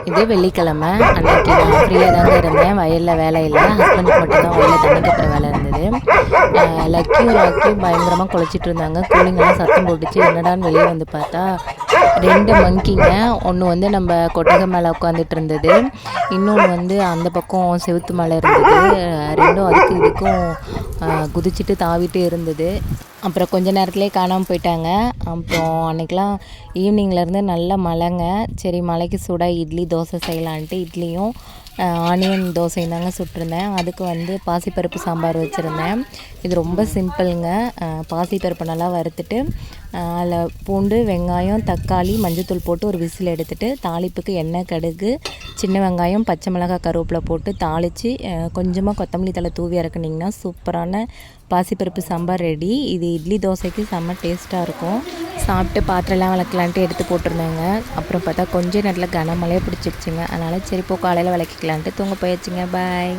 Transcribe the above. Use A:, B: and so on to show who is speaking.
A: இது வெள்ளிக்கிழமை அன்னைக்கு நான் ஃப்ரீயாக தாங்க இருந்தேன். வயலில் வேலை இல்லை, ஹஸ்பண்டுக்கு மட்டும்தான் வயலில் தண்ணி கட்டுற வேலை இருந்தது. லக்கியும் ராக்கியும் பயங்கரமாக குளிச்சிட்டு இருந்தாங்க. கூலிங்கெல்லாம் சத்தம் போட்டுச்சு. என்னடான்னு வெளியே வந்து பார்த்தா 2 மங்கிங்க. ஒன்று வந்து நம்ம கொட்டகை மேலே உட்காந்துட்டு இருந்தது, இன்னொன்று வந்து அந்த பக்கம் செவுத்து மேலே இருந்தது. ரெண்டும் அதுக்கு இதுக்கும் குதிச்சுட்டு தாவிட்டு இருந்தது. அப்புறம் கொஞ்ச நேரத்துலேயே காணாமல் போயிட்டாங்க. அப்புறம் அன்றைக்கெலாம் ஈவினிங்லேருந்து நல்ல மழைங்க. சரி மழைக்கு சூடாக இட்லி தோசை செய்யலான்ட்டு இட்லியும் ஆனியன் தோசையும் தாங்க சுட்டிருந்தேன். அதுக்கு வந்து பாசிப்பருப்பு சாம்பார் வச்சுருந்தேன். இது ரொம்ப சிம்பிளுங்க. பாசிப்பருப்பை நல்லா வறுத்துட்டு அதில் பூண்டு, வெங்காயம், தக்காளி, மஞ்சத்தூள் போட்டு ஒரு விசில் எடுத்துகிட்டு தாளிப்புக்கு எண்ணெய், கடுகு, சின்ன வெங்காயம், பச்சை மிளகாய், கருவேப்பிலை போட்டு தாளித்து கொஞ்சமாக கொத்தமல்லி தழை தூவி இறக்குனிங்கன்னா சூப்பரான பாசிப்பருப்பு சாம்பார் ரெடி. இது இட்லி தோசைக்கு செம்ம டேஸ்ட்டாக இருக்கும். சாப்பிட்டு பாத்திரம்லாம் விளக்கலான்ட்டு எடுத்து போட்டிருந்தேங்க. அப்புறம் பார்த்தா கொஞ்சம் நேரத்தில் கனமழையே பிடிச்சிருச்சுங்க. அதனால் சரி போ காலையில் விளக்கிக்கலான்ட்டு தூங்க போயாச்சுங்க. பாய்.